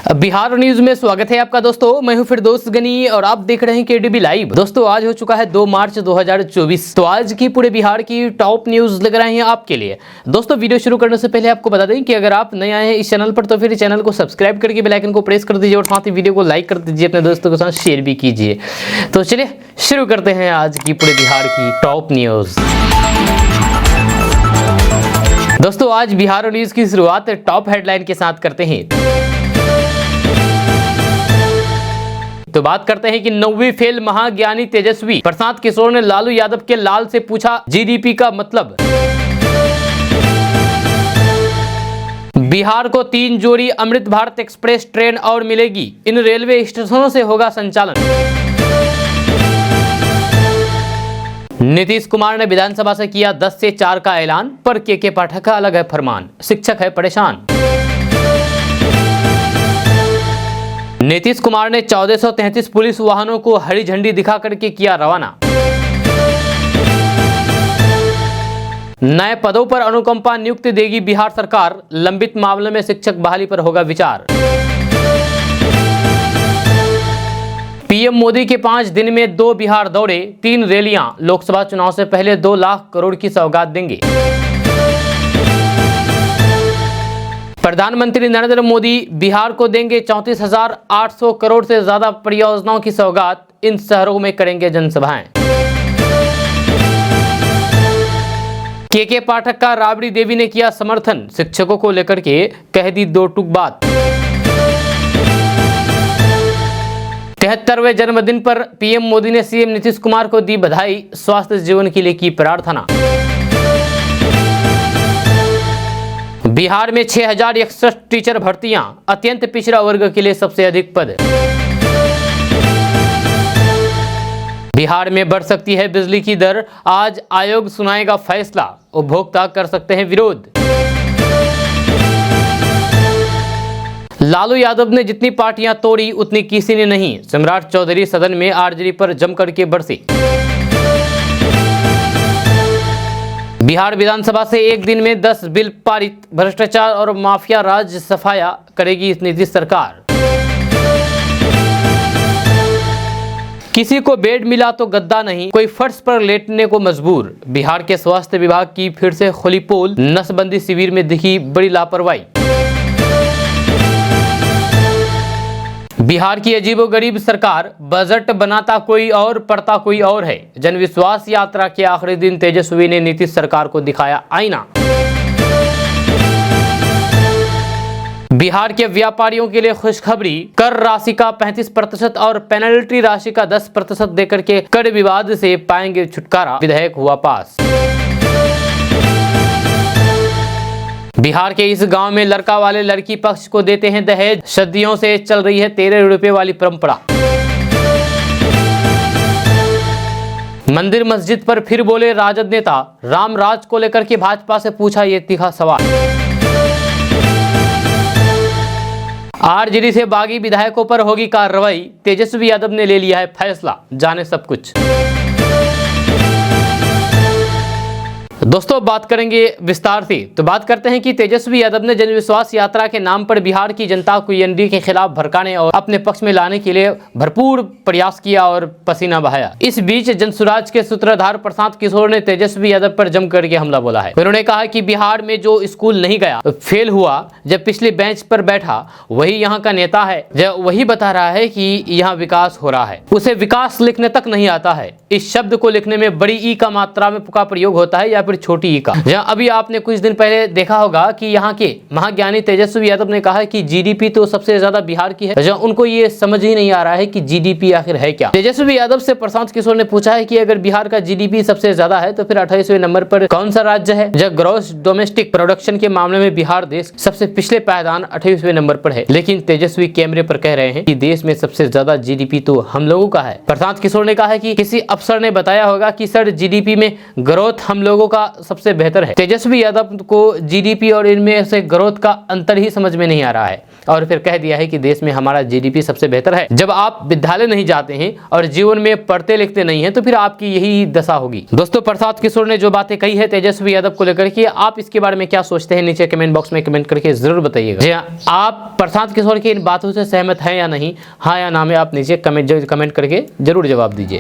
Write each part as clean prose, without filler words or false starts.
Bihar news में स्वागत है आपका दोस्तों। मैं हूं फिरदौस गनी और आप देख रहे हैं केडीबी लाइव। दोस्तों आज हो चुका है 2 मार्च 2024। तो आज की पूरे बिहार की टॉप न्यूज लग रहे हैं आपके लिए। दोस्तों वीडियो शुरू करने से पहले आपको बता दें कि अगर आप नए आए हैं इस चैनल पर तो फिर चैनल को सब्सक्राइब करके बेल आइकन को प्रेस कर दीजिए और साथ ही वीडियो को लाइक कर दीजिए, अपने दोस्तों के साथ शेयर भी कीजिए। तो चलिए शुरू करते हैं आज की पूरे बिहार की टॉप न्यूज। दोस्तों आज बिहार न्यूज की शुरुआत टॉप हेडलाइन के साथ करते हैं। तो बात करते हैं कि 9वीं फेल महाज्ञानी तेजस्वी। प्रशांत किशोर ने लालू यादव के लाल से पूछा जीडीपी का मतलब। बिहार को 3 जोड़ी अमृत भारत एक्सप्रेस ट्रेन और मिलेगी, इन रेलवे स्टेशनों से होगा संचालन। नीतीश कुमार ने विधानसभा से किया 10 से 4 का ऐलान, पर के पाठक का अलग है फरमान, शिक्षक है परेशान। नीतीश कुमार ने 1433 पुलिस वाहनों को हरी झंडी दिखा करके किया रवाना। नए पदों पर अनुकंपा नियुक्ति देगी बिहार सरकार, लंबित मामले में शिक्षक बहाली पर होगा विचार। पीएम मोदी के 5 दिन में 2 बिहार दौरे, 3 रैलियां, लोकसभा चुनाव से पहले 2 लाख करोड़ की सौगात देंगे। प्रधानमंत्री नरेंद्र मोदी बिहार को देंगे 34,800 करोड़ से ज्यादा परियोजनाओं की सौगात, इन शहरों में करेंगे जनसभाएं। के पाठक का राबड़ी देवी ने किया समर्थन, शिक्षकों को लेकर के कह दी 2 टूक बात। 73वें जन्मदिन पर पीएम मोदी ने सीएम नीतीश कुमार को दी बधाई, स्वास्थ्य जीवन के लिए की प्रार्थना। बिहार में 6061 टीचर भर्तियां, अत्यंत पिछड़ा वर्ग के लिए सबसे अधिक पद। बिहार में बढ़ सकती है बिजली की दर, आज आयोग सुनाएगा फैसला, उपभोक्ता कर सकते हैं विरोध। लालू यादव ने जितनी पार्टियां तोड़ी उतनी किसी ने नहीं, सम्राट चौधरी सदन में आरजेडी पर जमकर के बरसे। बिहार विधानसभा से एक दिन में 10 बिल पारित, भ्रष्टाचार और माफिया राज सफाया करेगी इस नीतीश सरकार। किसी को बेड मिला तो गद्दा नहीं, कोई फर्श पर लेटने को मजबूर। बिहार के स्वास्थ्य विभाग की फिर से खुली पोल, नसबंदी शिविर में दिखी बड़ी लापरवाही। बिहार की अजीबोगरीब सरकार, बजट बनाता कोई और पढ़ता कोई और है। जनविश्वास यात्रा के आखिरी दिन तेजस्वी ने नीतीश सरकार को दिखाया आईना। बिहार के व्यापारियों के लिए खुशखबरी, कर राशि का 35% और पेनल्टी राशि का 10% देकर के कर विवाद से पाएंगे छुटकारा, विधेयक हुआ पास। बिहार के इस गांव में लड़का वाले लड़की पक्ष को देते हैं दहेज, सदियों से चल रही है 13 रुपए वाली परंपरा। मंदिर मस्जिद पर फिर बोले राजद नेता, रामराज को लेकर के भाजपा से पूछा ये तीखा सवाल। आरजेडी से बागी विधायकों पर होगी कार्रवाई, तेजस्वी यादव ने ले लिया है फैसला, जाने सब कुछ। दोस्तों बात करेंगे विस्तार से। तो बात करते हैं कि तेजस्वी यादव ने जनविश्वास यात्रा के नाम पर बिहार की जनता को एनडीए के खिलाफ भड़काने और अपने पक्ष में लाने के लिए भरपूर प्रयास किया और पसीना बहाया। इस बीच जनसुराज के सूत्रधार प्रशांत किशोर ने तेजस्वी यादव पर जम करके हमला बोला है। उन्होंने कहा कि बिहार में जो स्कूल नहीं गया, फेल हुआ, जब पिछले बेंच पर बैठा वही यहाँ का नेता है, जब वही बता रहा है कि यहाँ विकास हो रहा है, उसे विकास लिखने तक नहीं आता है। इस शब्द को लिखने में बड़ी ई का मात्रा में का प्रयोग होता है या फिर छोटी ई का। जहां अभी आपने कुछ दिन पहले देखा होगा कि यहाँ के महाज्ञानी तेजस्वी यादव ने कहा कि जीडीपी तो सबसे ज्यादा बिहार की है, जहां उनको ये समझ ही नहीं आ रहा है कि जीडीपी आखिर है क्या। तेजस्वी यादव से प्रशांत किशोर ने पूछा है कि अगर बिहार का जीडीपी सबसे ज्यादा है तो फिर 28वें नंबर पर कौन सा राज्य है। जब ग्रॉस डोमेस्टिक प्रोडक्शन के मामले में बिहार देश सबसे पिछले पायदान 28वें नंबर पर है, लेकिन तेजस्वी कैमरे पर कह रहे हैं कि देश में सबसे ज्यादा जीडीपी तो हम लोगों का है। प्रशांत किशोर ने कहा है कि किसी अफसर ने बताया होगा कि सर जीडीपी में ग्रोथ हम लोगों का सबसे बेहतर है। तेजस्वी यादव को जीडीपी और इनमें से ग्रोथ का अंतर ही समझ में नहीं आ रहा है और फिर कह दिया है कि देश में हमारा जीडीपी सबसे बेहतर है। जब आप विद्यालय नहीं जाते हैं और जीवन में पढ़ते लिखते नहीं हैं तो फिर आपकी यही दशा होगी। दोस्तों, प्रसाद किशोर ने जो बातें कही है तेजस्वी यादव को लेकर के, आप इसके बारे में क्या सोचते हैं नीचे कमेंट बॉक्स में कमेंट करके जरूर बताइएगा। जी हाँ, आप प्रसाद किशोर की इन बातों से सहमत हैं या नहीं, हाँ या ना में आप नीचे कमेंट करके जरूर जवाब दीजिए।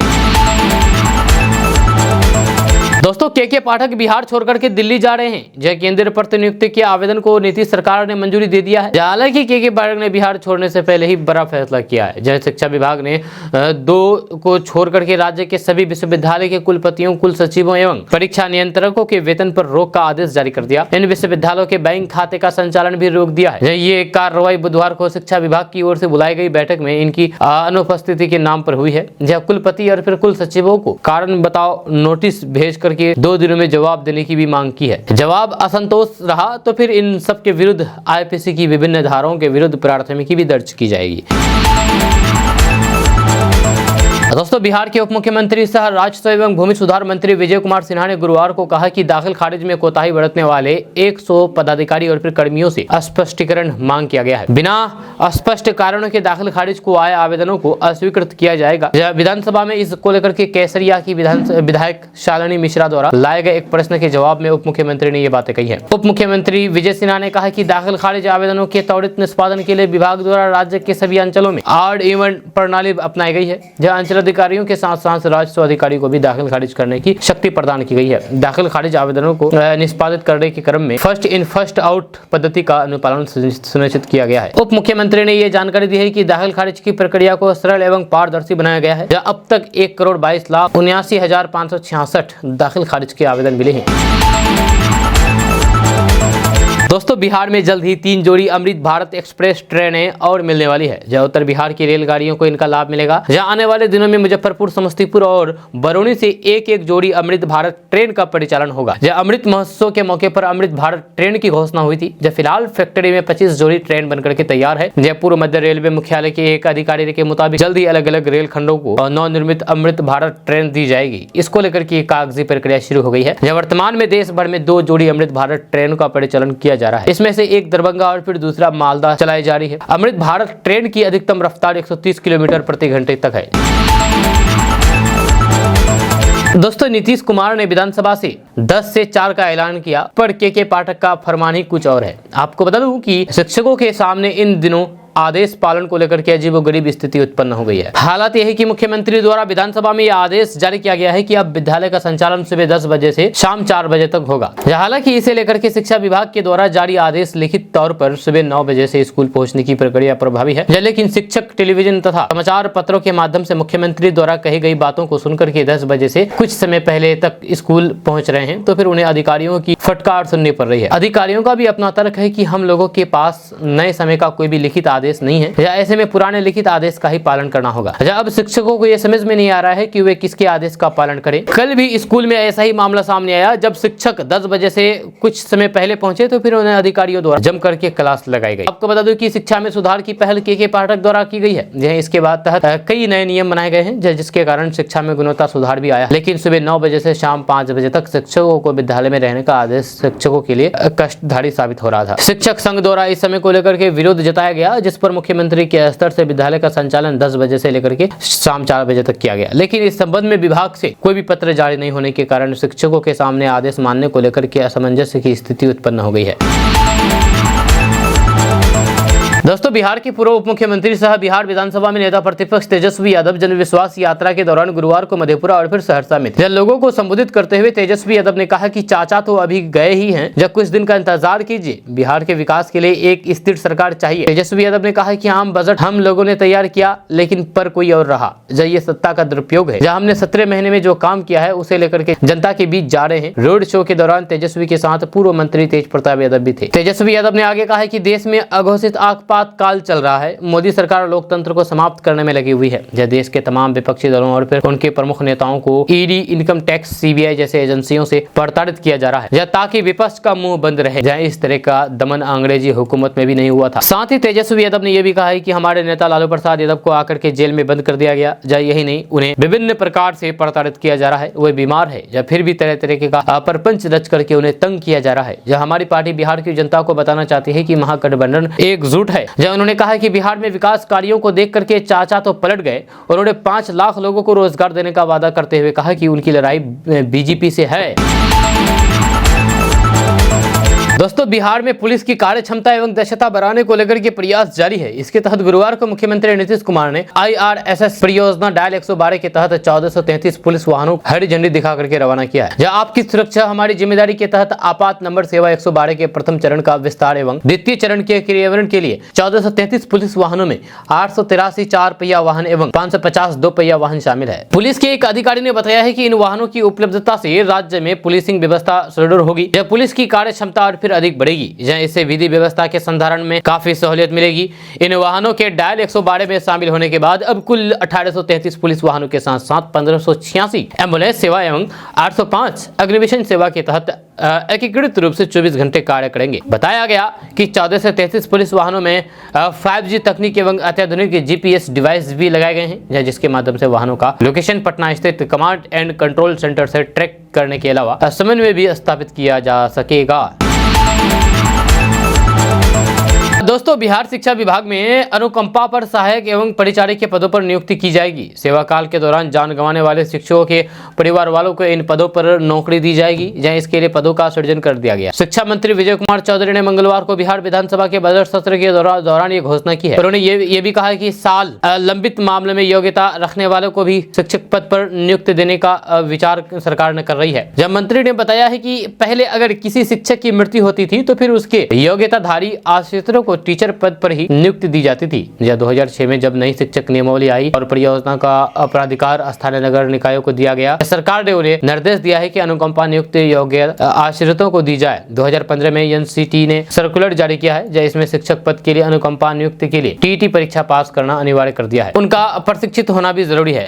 दोस्तों, के पाठक बिहार छोड़कर के दिल्ली जा रहे हैं। जय केंद्रीय प्रतिनियुक्ति के आवेदन को नीतीश सरकार ने मंजूरी दे दिया है। हालांकि के पाठक ने बिहार छोड़ने से पहले ही बड़ा फैसला किया है। जय शिक्षा विभाग ने 2 को छोड़ करके राज्य के सभी विश्वविद्यालय के कुलपतियों, कुल सचिवों एवं परीक्षा नियंत्रकों के वेतन पर रोक का आदेश जारी कर दिया। इन विश्वविद्यालयों के बैंक खाते का संचालन भी रोक दिया है। ये कार्रवाई बुधवार को शिक्षा विभाग की ओर से बुलाई गई बैठक में इनकी अनुपस्थिति के नाम पर हुई है। जहाँ कुलपति और फिर कुल सचिवों को कारण बताओ नोटिस भेज करके 2 दिनों में जवाब देने की भी मांग की है। जवाब असंतोष रहा तो फिर इन सब के विरुद्ध आईपीसी की विभिन्न धाराओं के विरुद्ध प्राथमिकी भी दर्ज की जाएगी। दोस्तों, बिहार के उप मुख्यमंत्री सह राजस्व एवं भूमि सुधार मंत्री विजय कुमार सिन्हा ने गुरुवार को कहा कि दाखिल खारिज में कोताही बरतने वाले 100 पदाधिकारी और फिर कर्मियों से स्पष्टीकरण मांग किया गया है। बिना स्पष्ट कारणों के दाखिल खारिज को आए आवेदनों को अस्वीकृत किया जाएगा। विधानसभा में इसको लेकर के केसरिया की विधायक शालिनी मिश्रा द्वारा लाए गए एक प्रश्न के जवाब में उप मुख्यमंत्री ने ये बातें कही है। उप मुख्यमंत्री विजय सिन्हा ने कहा कि दाखिल खारिज आवेदनों के त्वरित निष्पादन के लिए विभाग द्वारा राज्य के सभी अंचलों में ऑड इवन प्रणाली अपनाई गई है, जहाँ अंचल अधिकारियों के साथ साथ राजस्व अधिकारी को भी दाखिल खारिज करने की शक्ति प्रदान की गई है। दाखिल खारिज आवेदनों को निष्पादित करने के क्रम में फर्स्ट इन फर्स्ट आउट पद्धति का अनुपालन सुनिश्चित किया गया है। उप मुख्यमंत्री ने यह जानकारी दी है कि दाखिल खारिज की प्रक्रिया को सरल एवं पारदर्शी बनाया गया है, जहाँ अब तक 1,22,79,566 दाखिल खारिज के आवेदन मिले हैं। दोस्तों, बिहार में जल्द ही 3 जोड़ी अमृत भारत एक्सप्रेस ट्रेनें और मिलने वाली है। जहाँ उत्तर बिहार की रेलगाड़ियों को इनका लाभ मिलेगा। जहाँ आने वाले दिनों में मुजफ्फरपुर, समस्तीपुर और बरौनी से एक जोड़ी अमृत भारत ट्रेन का परिचालन होगा। जहाँ अमृत महोत्सव के मौके पर अमृत भारत ट्रेन की घोषणा हुई थी। जब फिलहाल फैक्ट्री में 25 जोड़ी ट्रेन बनकर के तैयार है। जयपुर मध्य रेलवे मुख्यालय के एक अधिकारी के मुताबिक जल्द ही अलग अलग रेल खंडों को नवनिर्मित अमृत भारत ट्रेन दी जाएगी। इसको लेकर की कागजी प्रक्रिया शुरू हो गई है। वर्तमान में देश भर में 2 जोड़ी अमृत भारत ट्रेन का परिचालन किया जा रहा है। इसमें से एक दरभंगा और फिर दूसरा मालदा चलाई जा रही है। अमृत भारत ट्रेन की अधिकतम रफ्तार 130 किलोमीटर प्रति घंटे तक है। दोस्तों, नीतीश कुमार ने विधानसभा से 10 से 4 का ऐलान किया, पर के पाठक का फरमान ही कुछ और है। आपको बता दूं कि शिक्षकों के सामने इन दिनों आदेश पालन को लेकर के अजीबोगरीब स्थिति उत्पन्न हो गई है। हालात यह है कि मुख्यमंत्री द्वारा विधानसभा में यह आदेश जारी किया गया है कि अब विद्यालय का संचालन सुबह 10 बजे से शाम 4 बजे तक होगा। हालांकि इसे लेकर के शिक्षा विभाग के द्वारा जारी आदेश लिखित तौर पर सुबह 9 बजे से स्कूल पहुंचने की प्रक्रिया प्रभावी है। लेकिन शिक्षक टेलीविजन तथा समाचार पत्रों के माध्यम से मुख्यमंत्री द्वारा कही गई बातों को सुनकर के 10 बजे से कुछ समय पहले तक स्कूल पहुंच रहे हैं, तो फिर उन्हें अधिकारियों की फटकार सुननी पड़ रही है। अधिकारियों का भी अपना तर्क है कि हम लोगों के पास नए समय का कोई भी लिखित आदेश नहीं है, ऐसे में पुराने लिखित आदेश का ही पालन करना होगा। अब शिक्षकों को यह समझ में नहीं आ रहा है कि वे किसके आदेश का पालन करें। कल भी स्कूल में ऐसा ही मामला सामने आया, जब शिक्षक 10 बजे से कुछ समय पहले पहुंचे तो फिर उन्हें अधिकारियों द्वारा जम करके क्लास लगाई गई। आपको बता दूं कि शिक्षा में सुधार की पहल के पाठक द्वारा की गई है। इसके बाद तहत कई नए नियम बनाए गए हैं, जिसके कारण शिक्षा में गुणवत्ता सुधार भी आया। लेकिन सुबह 9 बजे से शाम 5 बजे तक शिक्षकों को विद्यालय में रहने का आदेश शिक्षकों के लिए कष्टधारी साबित हो रहा था। शिक्षक संघ द्वारा इस समय को लेकर के विरोध जताया गया, जिस पर मुख्यमंत्री के स्तर से विद्यालय का संचालन 10 बजे से लेकर के शाम 4 बजे तक किया गया। लेकिन इस संबंध में विभाग से कोई भी पत्र जारी नहीं होने के कारण शिक्षकों के सामने आदेश मानने को लेकर के असमंजस की स्थिति उत्पन्न हो गई है। दोस्तों, बिहार के पूर्व उप मुख्यमंत्री सह बिहार विधानसभा में नेता प्रतिपक्ष तेजस्वी यादव जनविश्वास यात्रा के दौरान गुरुवार को मधेपुरा और फिर सहरसा में जब लोगों को संबोधित करते हुए तेजस्वी यादव ने कहा कि चाचा तो अभी गए ही हैं, जब कुछ दिन का इंतजार कीजिए। बिहार के विकास के लिए एक स्थिर सरकार चाहिए। तेजस्वी यादव ने कहा कि आम बजट हम लोगों ने तैयार किया, लेकिन पर कोई और रहा। जब ये सत्ता का दुरुपयोग है, जहाँ हमने 17 महीने में जो काम किया है उसे लेकर के जनता के बीच जा रहे हैं। रोड शो के दौरान तेजस्वी के साथ पूर्व मंत्री तेज प्रताप यादव भी थे। तेजस्वी यादव ने आगे कहा कि देश में अघोषित आग आपातकाल चल रहा है। मोदी सरकार लोकतंत्र को समाप्त करने में लगी हुई है। जब देश के तमाम विपक्षी दलों और फिर उनके प्रमुख नेताओं को ईडी, इनकम टैक्स, सीबीआई जैसे एजेंसियों से प्रताड़ित किया जा रहा है ताकि विपक्ष का मुंह बंद रहे। इस तरह का दमन अंग्रेजी हुकूमत में भी नहीं हुआ था। साथ ही तेजस्वी यादव ने यह भी कहा है कि हमारे नेता लालू प्रसाद यादव को आकर के जेल में बंद कर दिया गया। यही नहीं, उन्हें विभिन्न प्रकार से प्रताड़ित किया जा रहा है। वे बीमार है या फिर भी तरह तरह का प्रपंच रच करके उन्हें तंग किया जा रहा है। जब हमारी पार्टी बिहार की जनता को बताना चाहती है कि महागठबंधन एकजुट है। जब उन्होंने कहा कि बिहार में विकास कार्यों को देख करके चाचा तो पलट गए और उन्होंने 5 लाख लोगों को रोजगार देने का वादा करते हुए कहा कि उनकी लड़ाई बीजेपी से है। दोस्तों, बिहार में पुलिस की कार्य क्षमता एवं दक्षता बढ़ाने को लेकर के प्रयास जारी है। इसके तहत गुरुवार को मुख्यमंत्री नीतीश कुमार ने IRSS परियोजना डायल 112 के तहत 1433 पुलिस वाहनों हरी झंडी दिखा करके रवाना किया है। जहां आपकी सुरक्षा हमारी जिम्मेदारी के तहत आपात नंबर सेवा 112 के प्रथम चरण का विस्तार एवं द्वितीय चरण के क्रियान्वयन के लिए 1433 पुलिस वाहनों में 883 4 पहिया वाहन एवं 550 2 पहिया वाहन शामिल है। पुलिस के एक अधिकारी ने बताया है कि इन वाहनों की उपलब्धता से राज्य में पुलिसिंग व्यवस्था सुदृढ़ होगी। जब पुलिस की कार्य क्षमता और फिर अधिक बढ़ेगी, जहां इससे विधि व्यवस्था के संधारण में काफी सहूलियत मिलेगी। इन वाहनों के डायल 112 में शामिल होने के बाद अब कुल 1833 पुलिस वाहनों के साथ साथ 1586 एम्बुलेंस सेवा एवं 805 अग्निशमन सेवा के तहत एकीकृत रूप से 24 घंटे कार्य करेंगे। बताया गया कि 14 से 33 पुलिस वाहनों में 5G तकनीक एवं अत्याधुनिक GPS डिवाइस भी लगाए गए हैं, जिसके माध्यम से वाहनों का लोकेशन पटना स्थित कमांड एंड कंट्रोल सेंटर से ट्रैक करने के अलावा समन्वय भी स्थापित किया जा सकेगा। दोस्तों, बिहार शिक्षा विभाग में अनुकंपा पर सहायक एवं परिचारक के पदों पर नियुक्ति की जाएगी। सेवा काल के दौरान जान गंवाने वाले शिक्षकों के परिवार वालों को इन पदों पर नौकरी दी जाएगी। जहां इसके लिए पदों का सृजन कर दिया गया। शिक्षा मंत्री विजय कुमार चौधरी ने मंगलवार को बिहार विधानसभा के बजट सत्र के दौरान ये घोषणा की है। उन्होंने ये भी कहा कि साल लंबित मामले में योग्यता रखने वालों को भी शिक्षक पद पर नियुक्ति देने का विचार सरकार ने कर रही है। जब मंत्री ने बताया है कि पहले अगर किसी शिक्षक की मृत्यु होती थी तो फिर उसके योग्यताधारी आश्रितों को टीचर पद पर ही नियुक्ति दी जाती थी। 2006 में जब नई शिक्षक नियमावली आई और परियोजना का अपराधिकार स्थानीय नगर निकायों को दिया गया, सरकार ने उन्हें निर्देश दिया है कि अनुकंपा नियुक्त योग्य आश्रितों को दी जाए। 2015 में NCT ने सर्कुलर जारी किया है, जहाँ इसमें शिक्षक पद के लिए अनुकंपा नियुक्ति के लिए TET परीक्षा पास करना अनिवार्य कर दिया है। उनका प्रशिक्षित होना भी जरूरी है।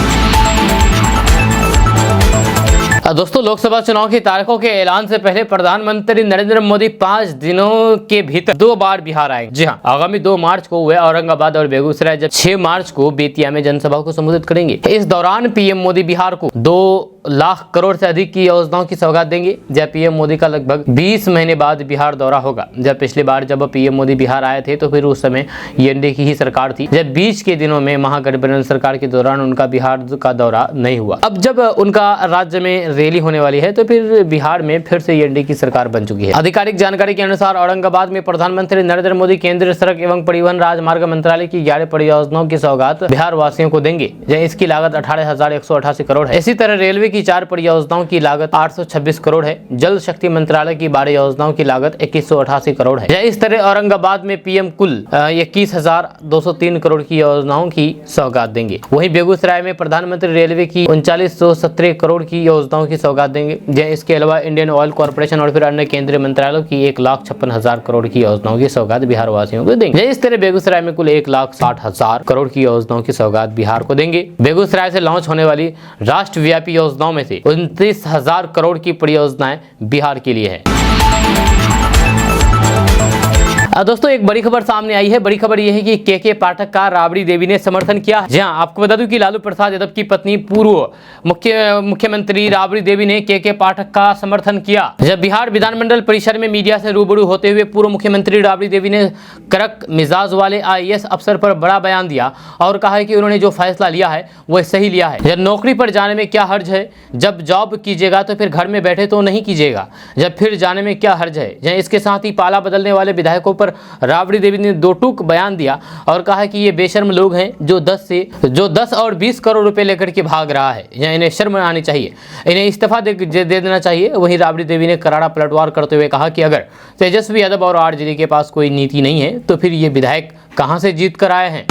दोस्तों, लोकसभा चुनाव की तारीखों के ऐलान से पहले प्रधानमंत्री नरेंद्र मोदी 5 दिनों के भीतर 2 बार बिहार आएंगे। जी हाँ, आगामी 2 मार्च को वे औरंगाबाद और बेगूसराय, जब 6 मार्च को बेतिया में जनसभा को संबोधित करेंगे। इस दौरान पीएम मोदी बिहार को 2 लाख करोड़ से अधिक की योजनाओं की सौगात देंगे। जब पीएम मोदी का लगभग 20 महीने बाद बिहार दौरा होगा। जब पिछली बार जब पीएम मोदी बिहार आए थे तो फिर उस समय एनडीए की ही सरकार थी। जब बीच के दिनों में महागठबंधन सरकार के दौरान उनका बिहार का दौरा नहीं हुआ। अब जब उनका राज्य में रैली होने वाली है तो फिर बिहार में फिर से एनडीए की सरकार बन चुकी है। आधिकारिक जानकारी के अनुसार औरंगाबाद में प्रधानमंत्री नरेंद्र मोदी केंद्रीय सड़क एवं परिवहन राजमार्ग मंत्रालय की 11 परियोजनाओं की सौगात बिहार वासियों को देंगे। इसकी लागत 18,188 करोड़ है। इसी तरह रेलवे की 4 परियोजनाओं की लागत 826 करोड़ है। जल शक्ति मंत्रालय की 12 योजनाओं की लागत 2188 करोड़ है। इस तरह औरंगाबाद में पीएम कुल 21,203 करोड़ की योजनाओं की सौगात देंगे। वहीं बेगूसराय में प्रधानमंत्री रेलवे की 3917 करोड़ की योजनाओं की सौगात देंगे। इसके अलावा इंडियन ऑयल कॉर्पोरेशन और फिर अन्य केंद्रीय मंत्रालयों की 1,56,000 करोड़ की योजनाओं की सौगात बिहार वासियों को देंगे। इस तरह बेगूसराय में कुल 1,60,000 करोड़ की योजनाओं की सौगात बिहार को देंगे। बेगूसराय से लॉन्च होने वाली राष्ट्रव्यापी योजनाओं में से 29,000 करोड़ की परियोजनाएं बिहार के लिए है। दोस्तों, एक बड़ी खबर सामने आई है। बड़ी खबर यह है कि के पाठक का राबड़ी देवी ने समर्थन किया। जी हां, आपको बता दूं कि लालू प्रसाद यादव की पत्नी पूर्व मुख्यमंत्री राबड़ी देवी ने के पाठक का समर्थन किया। जब बिहार विधानमंडल परिसर में मीडिया से रूबरू होते हुए पूर्व मुख्यमंत्री राबड़ी देवी ने कड़क मिजाज वाले IAS अफसर पर बड़ा बयान दिया और कहा है कि उन्होंने जो फैसला लिया है वह सही लिया है। जब नौकरी पर जाने में क्या हर्ज है, जब जॉब कीजिएगा तो फिर घर में बैठे तो नहीं कीजिएगा, जब फिर जाने में क्या हर्ज है। इसके साथ ही पाला बदलने वाले विधायकों पर राबड़ी देवी ने 2 टूक बयान दिया और कहा कि ये बेशर्म लोग हैं जो 10 और 20 करोड़ रुपए लेकर के भाग रहा है। इन्हें शर्म आनी चाहिए, इन्हें इस्तीफा दे देना चाहिए। वहीं राबड़ी देवी ने करारा पलटवार करते हुए कहा कि अगर तेजस्वी यादव और RJD के पास कोई नीति नहीं है तो फिर ये विधायक कहां से जीत कर आए हैं।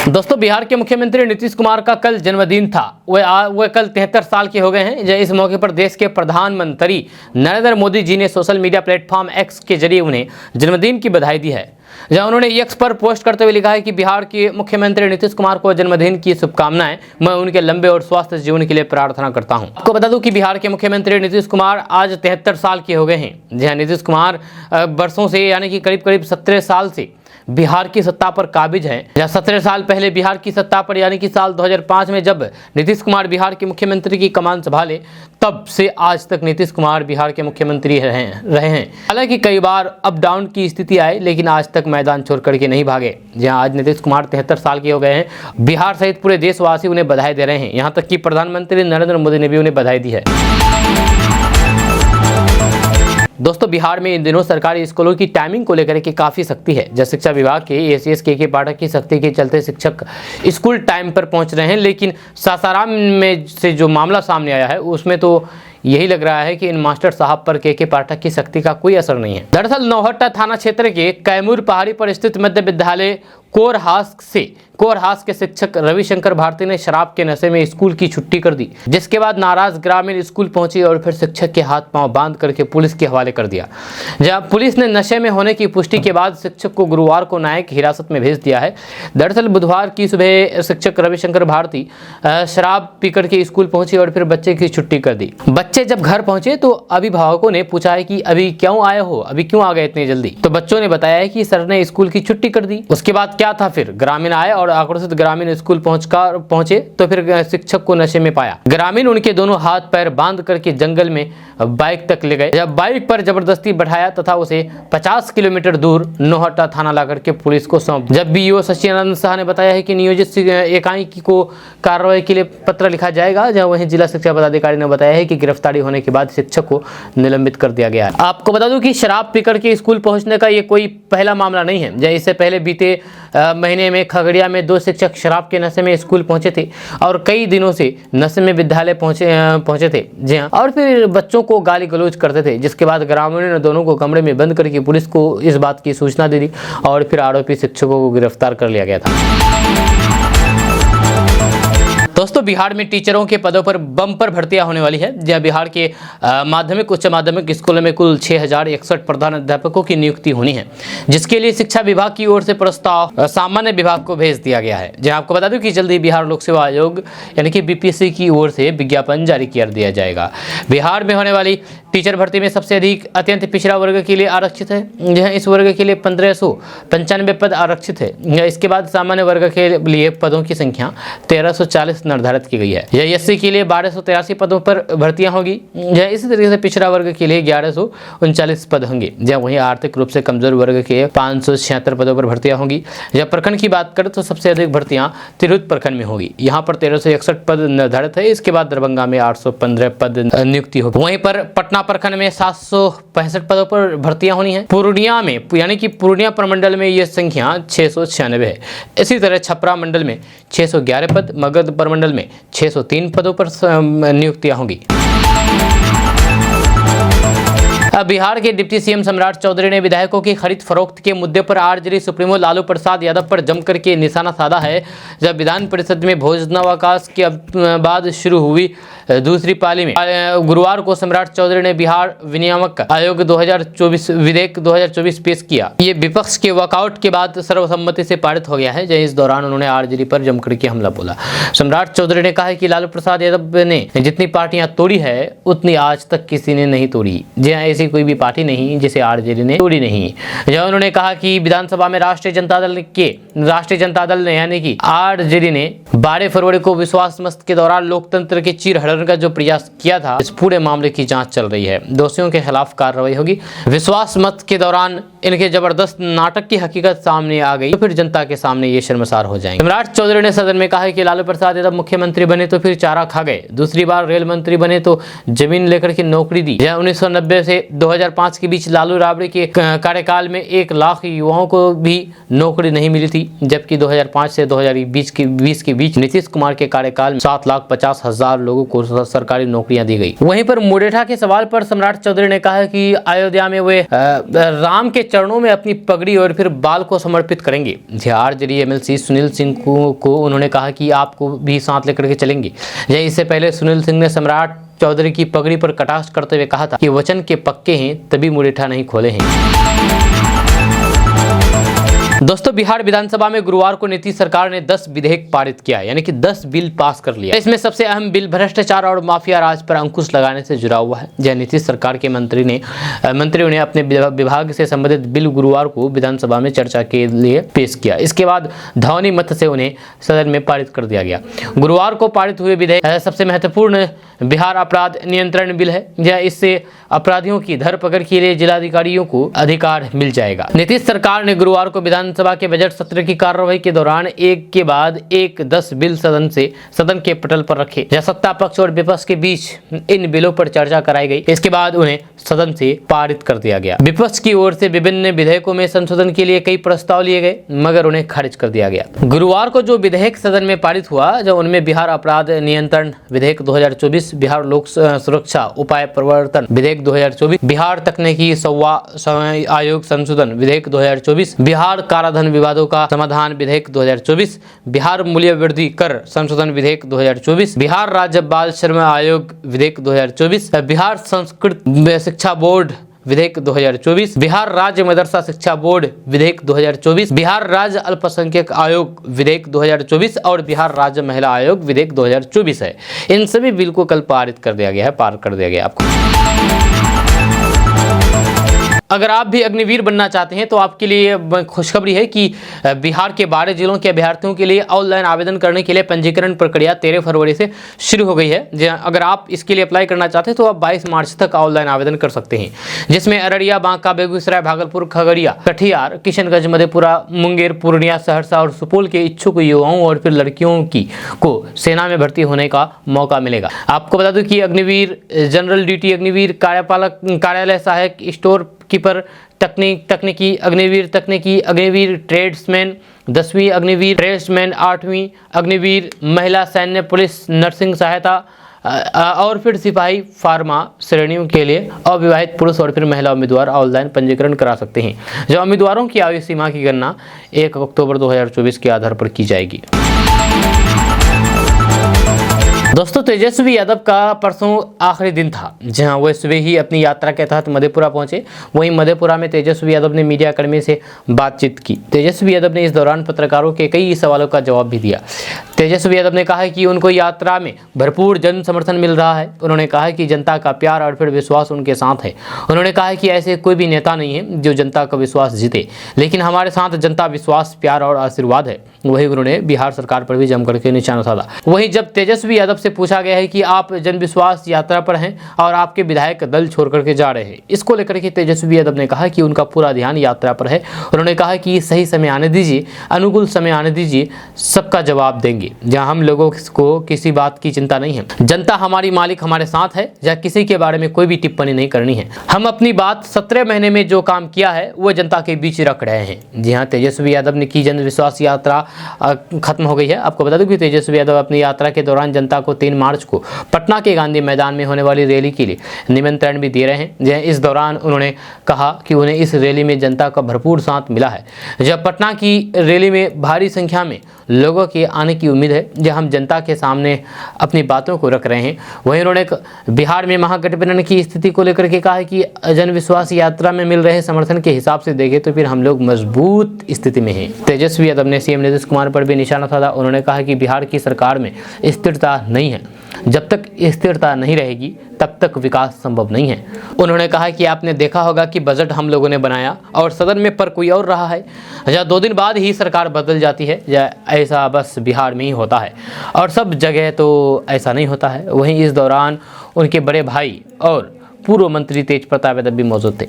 दोस्तों, बिहार के मुख्यमंत्री नीतीश कुमार का कल जन्मदिन था। वह कल 73 साल के हो गए हैं। इस मौके पर देश के प्रधानमंत्री नरेंद्र मोदी जी ने सोशल मीडिया प्लेटफॉर्म एक्स के जरिए उन्हें जन्मदिन की बधाई दी है। जहां उन्होंने एक्स पर पोस्ट करते हुए लिखा है कि बिहार के मुख्यमंत्री नीतीश कुमार को जन्मदिन की शुभकामनाएं। मैं उनके लंबे और स्वस्थ जीवन के लिए प्रार्थना करता हूं। आपको बता दूं कि बिहार के मुख्यमंत्री नीतीश कुमार आज 73 साल के हो गए हैं। जहां नीतीश कुमार वर्षों से यानी कि करीब 17 साल से बिहार की सत्ता पर काबिज है। जहाँ 17 साल पहले बिहार की सत्ता पर यानी कि साल 2005 में जब नीतीश कुमार बिहार के मुख्यमंत्री की कमान संभाले, तब से आज तक नीतीश कुमार बिहार के मुख्यमंत्री रहे हैं। हालांकि कई बार अप डाउन की स्थिति आई, लेकिन आज तक मैदान छोड़ करके नहीं भागे। जहां आज नीतीश कुमार 73 साल के हो गए हैं। बिहार सहित पूरे देशवासी उन्हें बधाई दे रहे हैं। यहाँ तक कि प्रधानमंत्री नरेंद्र मोदी ने भी उन्हें बधाई दी है। दोस्तों, बिहार में इन दिनों सरकारी स्कूलों की टाइमिंग को लेकर के काफ़ी सख्ती है। जब शिक्षा विभाग के एसीएस के पाठक की सख्ती के चलते शिक्षक स्कूल टाइम पर पहुंच रहे हैं, लेकिन सासाराम में से जो मामला सामने आया है उसमें तो यही लग रहा है कि इन मास्टर साहब पर के पाठक की सख्ती का कोई असर नहीं है। दरअसल नौहट्टा थाना क्षेत्र के कैमूर पहाड़ी पर स्थित मध्य विद्यालय कोरहास के शिक्षक रविशंकर भारती ने शराब के नशे में स्कूल की छुट्टी कर दी, जिसके बाद नाराज ग्रामीण स्कूल पहुंचे और फिर शिक्षक के हाथ पांव बांध करके पुलिस के हवाले कर दिया। जहां पुलिस ने नशे में होने की पुष्टि के बाद शिक्षक को गुरुवार को न्यायिक हिरासत में भेज दिया है। दरअसल बुधवार की सुबह शिक्षक रविशंकर भारती शराब पीकर के स्कूल पहुंचे और फिर बच्चे की छुट्टी कर दी। बच्चे जब घर पहुंचे तो अभिभावकों ने पूछा है कि अभी क्यों आए हो, अभी क्यों आ गए इतनी जल्दी। तो बच्चों ने बताया है कि सर ने स्कूल की छुट्टी कर दी। उसके बाद क्या था, फिर ग्रामीण आए और आक्रोशित ग्रामीण स्कूल पहुंचे तो फिर शिक्षक को नशे में पाया। ग्रामीण उनके दोनों हाथ पैर बांध करके जंगल में बाइक तक ले गए। जब बाइक पर जबरदस्ती बैठाया तथा उसे 50 किलोमीटर दूर नौहट्टा थाना लाकर के पुलिस को सौंप। जब बीईओ सचिदानंद शाह ने बताया है कि नियोजित इकाई को कार्रवाई के लिए पत्र लिखा जाएगा। जहां वहीं जिला शिक्षा पदाधिकारी ने बताया है कि गिरफ्तारी होने के बाद शिक्षक को निलंबित कर दिया गया है। आपको बता दूं कि शराब पीकर के स्कूल पहुंचने का ये कोई पहला मामला नहीं है। जहाँ इससे पहले बीते महीने में खगड़िया में 2 शिक्षक शराब के नशे में स्कूल पहुंचे थे और कई दिनों से नशे में विद्यालय पहुंचे थे। जी हाँ, और फिर बच्चों को गाली गलौज करते थे, जिसके बाद ग्रामीणों ने दोनों को कमरे में बंद करके पुलिस को इस बात की सूचना दे दी और फिर आरोपी शिक्षकों को गिरफ्तार कर लिया गया था। दोस्तों, बिहार में टीचरों के पदों पर बम्पर भर्तियां होने वाली है। जहां बिहार के माध्यमिक उच्च माध्यमिक स्कूलों में कुल 6061 प्रधान अध्यापकों की नियुक्ति होनी है, जिसके लिए शिक्षा विभाग की ओर से प्रस्ताव सामान्य विभाग को भेज दिया गया है। जहां आपको बता दूं कि जल्द ही बिहार लोक सेवा आयोग यानी कि बीपीएससी की ओर से विज्ञापन जारी कर दिया जाएगा। बिहार में होने वाली टीचर भर्ती में सबसे अधिक अत्यंत पिछड़ा वर्ग के लिए आरक्षित है। जहाँ इस वर्ग के लिए 1595 पद आरक्षित है। इसके बाद सामान्य वर्ग के लिए पदों की संख्या 1340 निर्धारित की गई है। यह एससी के लिए 1283 पदों पर भर्तियां होगी। यह इसी तरीके से पिछड़ा वर्ग के लिए 1139 पद होंगे। जहाँ वहीं आर्थिक रूप से कमजोर वर्ग के 576 पदों पर भर्तियां होंगी। जब प्रखंड की बात करें तो सबसे अधिक भर्तियां तिरहुत प्रखंड में होगी। यहाँ पर 1361 पद निर्धारित है। इसके बाद दरभंगा में 815 पद नियुक्ति होगी। वहीं पर पटना प्रखंड में 765 पदों पर भर्तियां होनी है। पूर्णिया में यानी कि पूर्णिया प्रमंडल में यह संख्या 696 है। इसी तरह छपरा मंडल में 611 पद, मगध प्रमंडल में 603 पदों पर नियुक्तियां होंगी। बिहार के डिप्टी सीएम सम्राट चौधरी ने विधायकों की खरीद फरोख्त के मुद्दे पर आरजेडी सुप्रीमो लालू प्रसाद यादव पर जमकर के निशाना साधा है। जब विधान परिषद में भोजनावकाश के बाद शुरू हुई दूसरी पाली में गुरुवार को सम्राट चौधरी ने बिहार विनियामक आयोग 2024 विधेयक 2024 पेश किया। ये विपक्ष के वॉकआउट के बाद सर्वसम्मति से पारित हो गया है। इस दौरान उन्होंने आरजेडी पर जमकर के हमला बोला। सम्राट चौधरी ने कहा कि लालू प्रसाद यादव ने जितनी पार्टियां तोड़ी है उतनी आज तक किसी ने नहीं तोड़ी। ऐसी कोई भी पार्टी नहीं जिसे आरजेडी ने तोड़ी नहीं। जहां उन्होंने कहा कि विधानसभा में राष्ट्रीय जनता दल ने यानी कि आरजेडी ने 12 फरवरी को विश्वास मत के दौरान लोकतंत्र के चीरहरण का जो प्रयास किया था, इस पूरे मामले की जांच चल रही है। दोषियों के खिलाफ कार्रवाई होगी। विश्वास मत के दौरान इनके जबरदस्त नाटक की हकीकत सामने आ गई तो फिर जनता के सामने ये शर्मसार हो जाएंगे। सम्राट चौधरी ने सदन में कहा कि लालू प्रसाद यादव मुख्यमंत्री बने तो फिर चारा खा गए, दूसरी बार रेल मंत्री बने तो जमीन लेकर के नौकरी दी। 1990 से 2005 के बीच लालू राबड़ी के कार्यकाल में 1 लाख युवाओं को भी नौकरी नहीं मिली थी, जबकि 2005 से 2020 के बीच नीतीश कुमार के कार्यकाल में 7,50,000 लोगों को सरकारी नौकरियां दी गई। वहीं पर मुडेठा के सवाल पर सम्राट चौधरी ने कहा कि अयोध्या में वे राम के चरणों में अपनी पगड़ी और फिर बाल को समर्पित करेंगे। आरजेडी एमएलसी सुनील सिंह को उन्होंने कहा कि आपको भी साथ लेकर के चलेंगे। इससे पहले सुनील सिंह ने सम्राट चौधरी की पगड़ी पर कटाक्ष करते हुए कहा था कि वचन के पक्के हैं तभी मुरेठा नहीं खोले हैं। दोस्तों, बिहार विधानसभा में गुरुवार को नीतीश सरकार ने 10 विधेयक पारित किया, यानी कि 10 बिल पास कर लिया। इसमें सबसे अहम बिल भ्रष्टाचार और माफिया राज पर अंकुश लगाने से जुड़ा हुआ है। जय नीतीश सरकार के मंत्रियों ने अपने विभाग से संबंधित बिल गुरुवार को विधानसभा में चर्चा के लिए पेश किया। इसके बाद ध्वनि मत से उन्हें सदन में पारित कर दिया गया। गुरुवार को पारित हुए विधेयक सबसे महत्वपूर्ण बिहार अपराध नियंत्रण बिल है। इससे अपराधियों की धरपकड़ के लिए जिलाधिकारियों को अधिकार मिल जाएगा। नीतीश सरकार ने गुरुवार को विधानसभा के बजट सत्र की कार्यवाही के दौरान एक के बाद एक 10 बिल सदन के पटल पर रखे। सत्ता पक्ष और विपक्ष के बीच इन बिलों पर चर्चा कराई गई। इसके बाद उन्हें सदन से पारित कर दिया गया। विपक्ष की ओर से विभिन्न विधेयकों में संशोधन के लिए कई प्रस्ताव लिए गए, मगर उन्हें खारिज कर दिया गया। गुरुवार को जो विधेयक सदन में पारित हुआ, उनमें बिहार अपराध नियंत्रण विधेयक 2024, बिहार लोक सुरक्षा उपाय प्रवर्तन विधेयक 2024, बिहार तकनीकी आयोग संशोधन विधेयक 2024, बिहार काराधन विवादों का समाधान विधेयक 2024, बिहार मूल्य वृद्धि कर संशोधन विधेयक 2024, बिहार राज्य बाल श्रम आयोग विधेयक 2024, बिहार संस्कृत शिक्षा बोर्ड विधेयक 2024, बिहार राज्य मदरसा शिक्षा बोर्ड विधेयक 2024, बिहार राज्य अल्पसंख्यक आयोग विधेयक 2024 और बिहार राज्य महिला आयोग विधेयक 2024 है। इन सभी बिल को कल पारित कर दिया गया है, पार कर दिया गया आपको। अगर आप भी अग्निवीर बनना चाहते हैं तो आपके लिए खुशखबरी है कि बिहार के 12 जिलों के अभ्यर्थियों के लिए ऑनलाइन आवेदन करने के लिए पंजीकरण प्रक्रिया 13 फरवरी से शुरू हो गई है। अगर आप इसके लिए अप्लाई करना चाहते हैं तो आप 22 मार्च तक ऑनलाइन आवेदन कर सकते हैं, जिसमें अररिया, बांका, बेगूसराय, भागलपुर, खगड़िया, कटिहार, किशनगंज, मधेपुरा, मुंगेर, पूर्णिया, सहरसा और सुपौल के इच्छुक युवाओं और फिर लड़कियों को सेना में भर्ती होने का मौका मिलेगा। आपको बता दूं कि अग्निवीर, जनरल ड्यूटी अग्निवीर, कार्यपालक, कार्यालय सहायक, स्टोर कीपर, तकनीकी अग्निवीर, तकनीकी अग्निवीर, ट्रेड्समैन, 10वीं अग्निवीर, ट्रेड्समैन, 8वीं अग्निवीर, महिला सैन्य, पुलिस, नर्सिंग सहायता और फिर सिपाही, फार्मा श्रेणियों के लिए अविवाहित पुरुष और फिर महिला उम्मीदवार ऑनलाइन पंजीकरण करा सकते हैं। जो उम्मीदवारों की आयु सीमा की गणना 1 अक्टूबर 2024 के आधार पर की जाएगी। दोस्तों, तेजस्वी यादव का परसों आखिरी दिन था, जहां वह सुबह ही अपनी यात्रा के तहत मधेपुरा पहुंचे। वहीं मधेपुरा में तेजस्वी यादव ने मीडिया कर्मी से बातचीत की। तेजस्वी यादव ने इस दौरान पत्रकारों के कई सवालों का जवाब भी दिया। तेजस्वी यादव ने कहा कि उनको यात्रा में भरपूर जन समर्थन मिल रहा है। उन्होंने कहा कि जनता का प्यार और फिर विश्वास उनके साथ है। उन्होंने कहा कि ऐसे कोई भी नेता नहीं है जो जनता का विश्वास जीते, लेकिन हमारे साथ जनता विश्वास, प्यार और आशीर्वाद है। वही उन्होंने बिहार सरकार पर भी जम करके निशाना साधा। वहीं जब तेजस्वी यादव से पूछा गया है कि आप जन विश्वास यात्रा पर हैं और आपके विधायक दल छोड़ करके जा रहे हैं, इसको लेकर के तेजस्वी यादव ने कहा कि उनका पूरा ध्यान यात्रा पर है। उन्होंने कहा कि सही समय आने दीजिए, अनुकूल समय आने दीजिए, सबका जवाब देंगे। जहां हम लोगों को किसी बात की चिंता नहीं है, जनता हमारी मालिक हमारे साथ है, जहां किसी के बारे में कोई भी टिप्पणी नहीं करनी है। हम अपनी बात 17 महीने में जो काम किया है वो जनता के बीच रख रहे हैं। जी हाँ, तेजस्वी यादव ने की जन विश्वास यात्रा खत्म हो गई है। आपको बता दूं कि तेजस्वी यादव अपनी यात्रा के दौरान जनता को 3 मार्च को पटना के गांधी मैदान में होने वाली रैली के लिए निमंत्रण भी दे रहे हैं। इस दौरान उन्होंने कहा कि उन्हें इस रैली में जनता का भरपूर साथ मिला है। जब पटना की रैली में भारी संख्या में लोगों के आने की उम्मीद है, जब हम जनता के सामने अपनी बातों को रख रहे हैं। वहीं उन्होंने बिहार में महागठबंधन की स्थिति को लेकर के कहा कि जन विश्वास यात्रा में मिल रहे समर्थन के हिसाब से देखें तो फिर हम लोग मजबूत स्थिति में हैं। तेजस्वी यादव ने सीएम नीतीश कुमार पर भी निशाना साधा। उन्होंने कहा कि बिहार की सरकार में स्थिरता नहीं है, जब तक स्थिरता नहीं रहेगी तब तक विकास संभव नहीं है। उन्होंने कहा कि आपने देखा होगा कि बजट हम लोगों ने बनाया और सदन में पर कोई और रहा है, या 2 दिन बाद ही सरकार बदल जाती है, या ऐसा बस बिहार में ही होता है और सब जगह तो ऐसा नहीं होता है। वहीं इस दौरान उनके बड़े भाई और पूर्व मंत्री तेज प्रताप यादव भी मौजूद थे।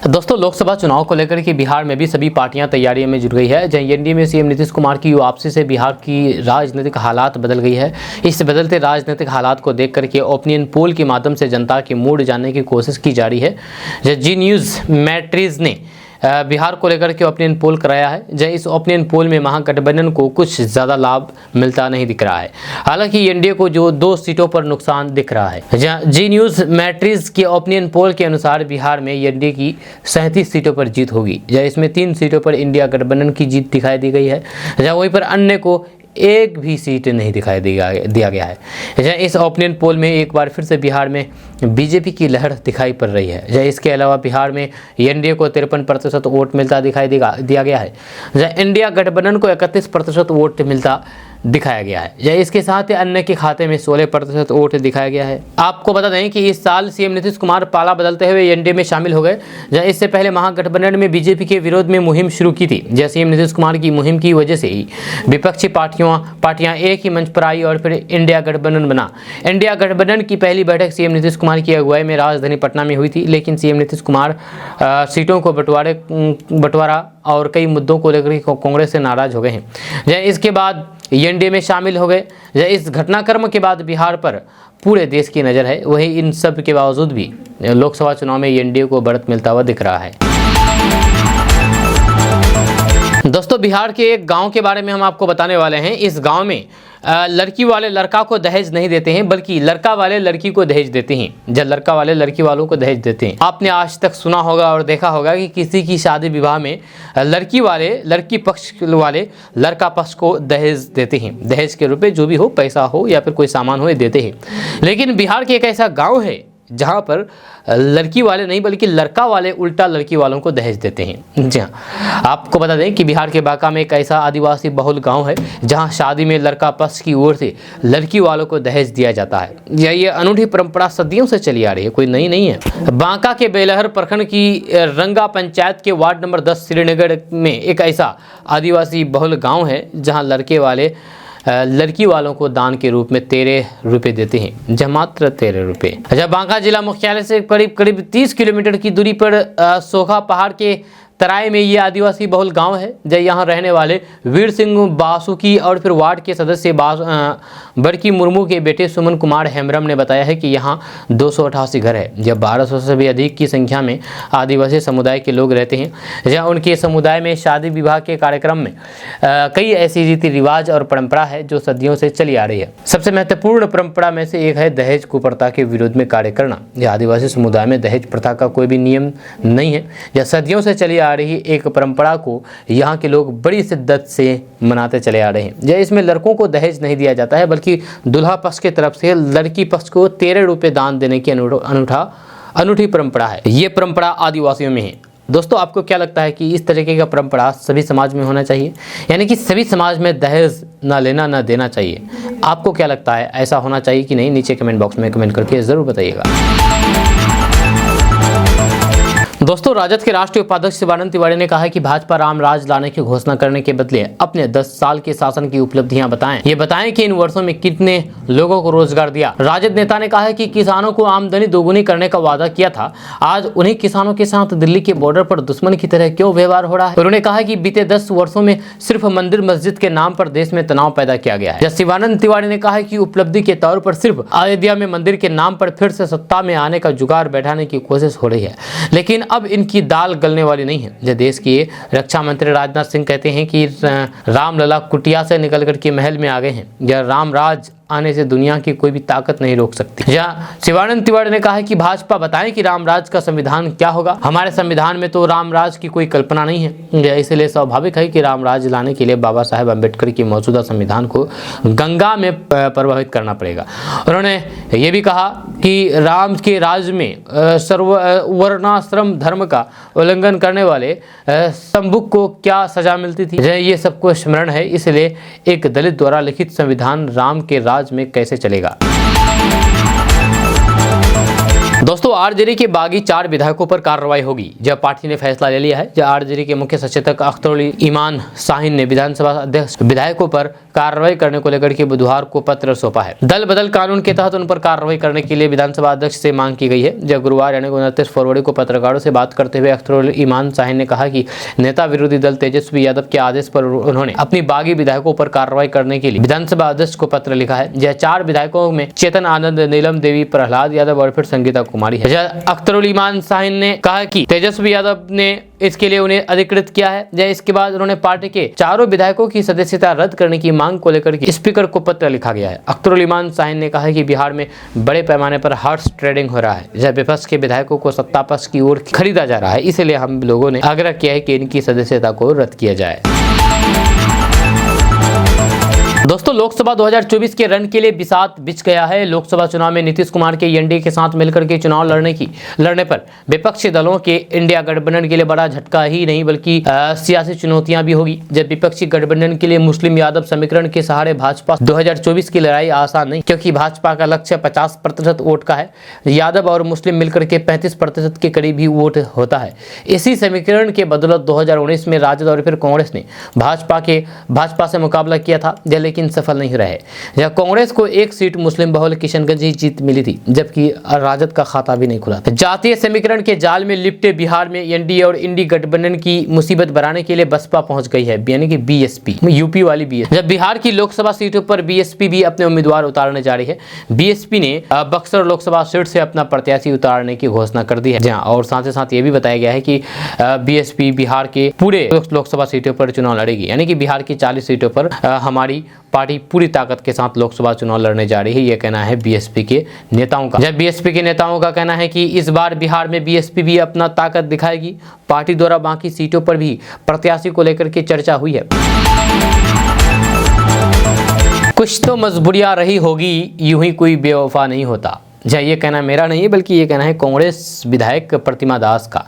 दोस्तों, लोकसभा चुनाव को लेकर के बिहार में भी सभी पार्टियां तैयारियों में जुट गई है। जहां एनडीए में सीएम नीतीश कुमार की वापसी से बिहार की राजनीतिक हालात बदल गई है। इस बदलते राजनीतिक हालात को देख करके ओपिनियन पोल के माध्यम से जनता की मूड जानने की कोशिश की जा रही है। जी न्यूज़ मैट्रिज ने बिहार को लेकर के ओपिनियन पोल कराया है। जहाँ इस ओपिनियन पोल में महागठबंधन को कुछ ज़्यादा लाभ मिलता नहीं दिख रहा है। हालांकि एनडीए को जो 2 सीटों पर नुकसान दिख रहा है। जहाँ जी न्यूज़ मैट्रिक्स के ओपिनियन पोल के अनुसार बिहार में एनडीए की 37 सीटों पर जीत होगी। जहाँ इसमें 3 सीटों पर इंडिया गठबंधन की जीत दिखाई दी गई है, जहाँ वहीं पर अन्य को एक भी सीट नहीं दिखाई दिया गया है। जहाँ इस ओपिनियन पोल में एक बार फिर से बिहार में बीजेपी की लहर दिखाई पड़ रही है। जहाँ इसके अलावा बिहार में एनडीए को 53% वोट मिलता दिखाई दिया गया है, जहाँ इंडिया गठबंधन को 31% वोट मिलता दिखाया गया है। जहाँ इसके साथ ही अन्य के खाते में 16% वोट दिखाया गया है। आपको बता दें कि इस साल सीएम नीतीश कुमार पाला बदलते हुए एनडीए में शामिल हो गए। जहाँ इससे पहले महागठबंधन में बीजेपी के विरोध में मुहिम शुरू की थी। जहाँ सीएम नीतीश कुमार की मुहिम की वजह से ही विपक्षी पार्टियां एक ही मंच पर आई और फिर इंडिया गठबंधन बना। इंडिया गठबंधन की पहली बैठक सीएम नीतीश कुमार की अगुवाई में राजधानी पटना में हुई थी, लेकिन सीएम नीतीश कुमार सीटों को बंटवारा और कई मुद्दों को लेकर कांग्रेस से नाराज हो गए हैं। जहाँ इसके बाद एनडीए में शामिल हो गए। इस घटनाक्रम के बाद बिहार पर पूरे देश की नज़र है। वहीं इन सब के बावजूद भी लोकसभा चुनाव में एनडीए को बढ़त मिलता हुआ दिख रहा है। दोस्तों, बिहार के एक गांव के बारे में हम आपको बताने वाले हैं। इस गांव में लड़की वाले लड़का को दहेज नहीं देते हैं, बल्कि लड़का वाले लड़की को दहेज देते हैं। जब लड़का वाले लड़की वालों को दहेज देते हैं। आपने आज तक सुना होगा और देखा होगा कि किसी की शादी विवाह में लड़की पक्ष वाले लड़का पक्ष को दहेज देते हैं। दहेज के रूप में जो भी हो, पैसा हो या फिर कोई सामान हो, ये देते हैं। लेकिन बिहार के एक ऐसा गाँव है जहाँ पर लड़की वाले नहीं बल्कि लड़का वाले उल्टा लड़की वालों को दहेज देते हैं। जी हाँ, आपको बता दें कि बिहार के बांका में एक ऐसा आदिवासी बहुल गांव है जहां शादी में लड़का पक्ष की ओर से लड़की वालों को दहेज दिया जाता है। ये अनूठी परंपरा सदियों से चली आ रही है, कोई नई नहीं है। बांका के बेलहर प्रखंड की रंगा पंचायत के वार्ड नंबर 10 श्रीनगर में एक ऐसा आदिवासी बहुल गाँव है जहाँ लड़की वालों को दान के रूप में 13 रुपये देते हैं, जहाँ मात्र 13 रुपये। अच्छा, बांका जिला मुख्यालय से करीब 30 किलोमीटर की दूरी पर सोखा पहाड़ के तराई में ये आदिवासी बहुल गांव है। जब यहाँ रहने वाले वीर सिंह बासुकी और फिर वार्ड के सदस्य बड़की मुर्मू के बेटे सुमन कुमार हेम्ब्रम ने बताया है कि यहाँ 288 घर है। जब 1200 से भी अधिक की संख्या में आदिवासी समुदाय के लोग रहते हैं। जहाँ उनके समुदाय में शादी विवाह के कार्यक्रम में कई ऐसी रीति रिवाज और परंपरा है जो सदियों से चली आ रही है। सबसे महत्वपूर्ण परंपरा में से एक है दहेज कुप्रथा के विरोध में कार्य करना। यह आदिवासी समुदाय में दहेज प्रथा का कोई भी नियम नहीं है। यह सदियों से चली आ रही एक परंपरा को यहाँ के लोग बड़ी शिद्दत से मनाते चले आ रहे हैं। जब इसमें लड़कों को दहेज नहीं दिया जाता है, बल्कि दुल्हा पक्ष की तरफ से लड़की पक्ष को 13 रुपये दान देने की अनूठी परंपरा है। ये परंपरा आदिवासियों में है। दोस्तों, आपको क्या लगता है कि इस तरीके का परंपरा सभी समाज में होना चाहिए, यानी कि सभी समाज में दहेज ना लेना ना देना चाहिए? आपको क्या लगता है, ऐसा होना चाहिए कि नहीं? नीचे कमेंट बॉक्स में कमेंट करके ज़रूर बताइएगा। दोस्तों, राजद के राष्ट्रीय उपाध्यक्ष शिवानंद तिवारी ने कहा है कि भाजपा राम राज लाने की घोषणा करने के बदले अपने 10 साल के शासन की उपलब्धियां बताएं। ये बताएं कि इन वर्षों में कितने लोगों को रोजगार दिया। राजद नेता ने कहा है कि किसानों को आमदनी दोगुनी करने का वादा किया था, आज उन्हीं किसानों के साथ दिल्ली के बॉर्डर पर दुश्मन की तरह क्यों व्यवहार हो रहा है। उन्होंने कहा कि बीते 10 वर्षों में सिर्फ मंदिर मस्जिद के नाम पर देश में तनाव पैदा किया गया है। शिवानंद तिवारी ने कहा कि उपलब्धि के तौर पर सिर्फ अयोध्या में मंदिर के नाम पर फिर से सत्ता में आने का जुगाड़ बैठाने की कोशिश हो रही है, लेकिन अब इनकी दाल गलने वाली नहीं है। जब देश के रक्षा मंत्री राजनाथ सिंह कहते हैं कि रामलला कुटिया से निकल कर के महल में आ गए हैं, या राम राज आने से दुनिया की कोई भी ताकत नहीं रोक सकती। जहाँ शिवानंद तिवारी ने कहा है कि भाजपा बताएं कि रामराज का संविधान क्या होगा। हमारे संविधान में तो रामराज की कोई कल्पना नहीं है, इसलिए स्वाभाविक है कि रामराज लाने के लिए बाबा साहेब अम्बेडकर की मौजूदा संविधान को गंगा में प्रभावित करना पड़ेगा। उन्होंने ये भी कहा कि राम के राज में वर्णाश्रम धर्म का उल्लंघन करने वाले संबुक को क्या सजा मिलती थी। ये सबको स्मरण है, इसलिए एक दलित द्वारा लिखित संविधान राम के राज में कैसे चलेगा। दोस्तों, आरजेडी के बागी 4 विधायकों पर कार्रवाई होगी। जब पार्टी ने फैसला ले लिया है। जब आरजेडी के मुख्य सचेतक अख्तरुल ईमान शाहीन ने विधानसभा अध्यक्ष विधायकों पर कार्रवाई करने को लेकर के बुधवार को पत्र सौंपा है। दल बदल कानून के तहत उन पर कार्रवाई करने के लिए विधानसभा अध्यक्ष से मांग की गई है। जब गुरुवार यानी 29 फरवरी को पत्रकारों से बात करते हुए अख्तरुल ईमान शाहीन ने कहा कि नेता विरोधी दल तेजस्वी यादव के आदेश पर उन्होंने अपनी बागी विधायकों पर कार्रवाई करने के लिए विधानसभा अध्यक्ष को पत्र लिखा है। यह 4 विधायकों में चेतन आनंद, नीलम देवी, प्रहलाद यादव और फिर संगीता कुमारी है। अख्तरुल ईमान शाहीन ने कहा कि तेजस्वी यादव ने इसके लिए उन्हें अधिकृत किया है। इसके बाद उन्होंने पार्टी के चारों विधायकों की सदस्यता रद्द करने की मांग को लेकर स्पीकर को पत्र लिखा गया है। अख्तरुल ईमान शाहीन ने कहा कि बिहार में बड़े पैमाने पर हॉर्स ट्रेडिंग हो रहा है, जब विपक्ष के विधायकों को सत्ता पक्ष की ओर खरीदा जा रहा है। इसलिए हम लोगों ने आग्रह किया है कि इनकी सदस्यता को रद्द किया जाए। दोस्तों, लोकसभा 2024 के रण के लिए बिसात बिछ गया है। लोकसभा चुनाव में नीतीश कुमार के एनडीए के साथ मिलकर के चुनाव लड़ने पर विपक्षी दलों के इंडिया गठबंधन के लिए बड़ा झटका ही नहीं बल्कि सियासी चुनौतियां भी होगी। जब विपक्षी गठबंधन के लिए मुस्लिम यादव समीकरण के सहारे भाजपा 2024 की लड़ाई आसान नहीं, क्योंकि भाजपा का लक्ष्य 50% वोट का है। यादव और मुस्लिम मिलकर के 35% के करीब ही वोट होता है। इसी समीकरण के बदौलत 2019 में राजद और फिर कांग्रेस ने भाजपा से मुकाबला किया था, लेकिन सफल नहीं रहे। जब कांग्रेस को एक सीट मुस्लिम बहुल किशनगंज ही जीत मिली थी, जबकि राजद का खाता भी नहीं खुला था। जातीय समीकरण के जाल में लिपटे बिहार में एनडीए और इंडी गठबंधन की मुसीबत बढ़ाने के लिए बसपा पहुंच गई है, यानी कि बीएसपी, यूपी वाली बीएसपी। जब बिहार की लोकसभा सीटों पर बीएसपी भी अपने उम्मीदवार उतारने जा रही है। बीएसपी ने बक्सर लोकसभा सीट से अपना प्रत्याशी उतारने की घोषणा कर दी है। जहां और साथ ही साथ ये भी बताया गया है कि बीएसपी बिहार के पूरे लोकसभा सीटों पर चुनाव लड़ेगी, यानी कि बिहार की 40 सीटों पर हमारी पार्टी पूरी ताकत के साथ लोकसभा चुनाव लड़ने जा रही है, यह कहना है बीएसपी के नेताओं का। जब बीएसपी के नेताओं का कहना है कि इस बार बिहार में बीएसपी भी अपना ताकत दिखाएगी। पार्टी द्वारा बाकी सीटों पर भी प्रत्याशी को लेकर के चर्चा हुई है। कुछ तो मजबूरियां रही होगी, यूं ही कोई बेवफा नहीं होता। ये कहना मेरा नहीं है बल्कि ये कहना है कांग्रेस विधायक प्रतिमा दास का।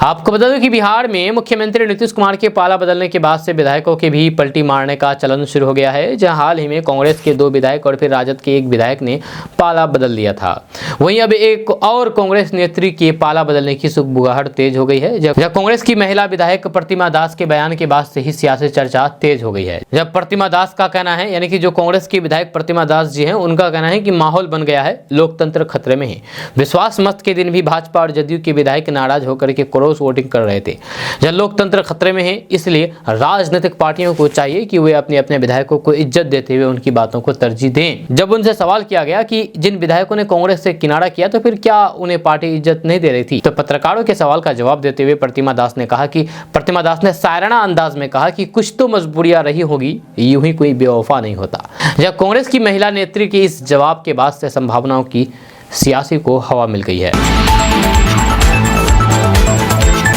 आपको बता दूं कि बिहार में मुख्यमंत्री नीतीश कुमार के पाला बदलने के बाद से विधायकों के भी पलटी मारने का चलन शुरू हो गया है। जहां हाल ही में कांग्रेस के 2 विधायक और फिर राजद के 1 विधायक ने पाला बदल लिया था। वहीं अब एक और कांग्रेस नेत्री के पाला बदलने की सुगबुगाहट तेज हो गई है। जब कांग्रेस की महिला विधायक प्रतिमा दास के बयान के बाद से ही सियासी चर्चा तेज हो गई है। जब प्रतिमा दास का कहना है, यानी कि जो कांग्रेस की विधायक प्रतिमा दास जी हैं, उनका कहना है कि माहौल बन गया है, लोकतंत्र खतरे में है। विश्वास मत के दिन भी भाजपा और जदयू के विधायक नाराज होकर के क्रॉस वोटिंग कर रहे थे। जब लोकतंत्र खतरे में है, इसलिए राजनीतिक पार्टियों को चाहिए कि वे अपने विधायकों को इज्जत देते हुए उनकी बातों को तरजीह दें। जब उनसे सवाल किया गया कि जिन विधायकों ने कांग्रेस से किनारा किया तो फिर क्या उन्हें पार्टी इज्जत नहीं दे रही थी, तो पत्रकारों के सवाल का जवाब देते हुए प्रतिमा दास ने शायराना अंदाज में कहा कि कुछ तो मजबूरियां रही होगी, यूं ही कोई बेवफा नहीं होता। जब कांग्रेस की महिला नेत्री के इस जवाब के बाद से संभावनाओं की सियासी को हवा मिल गई है।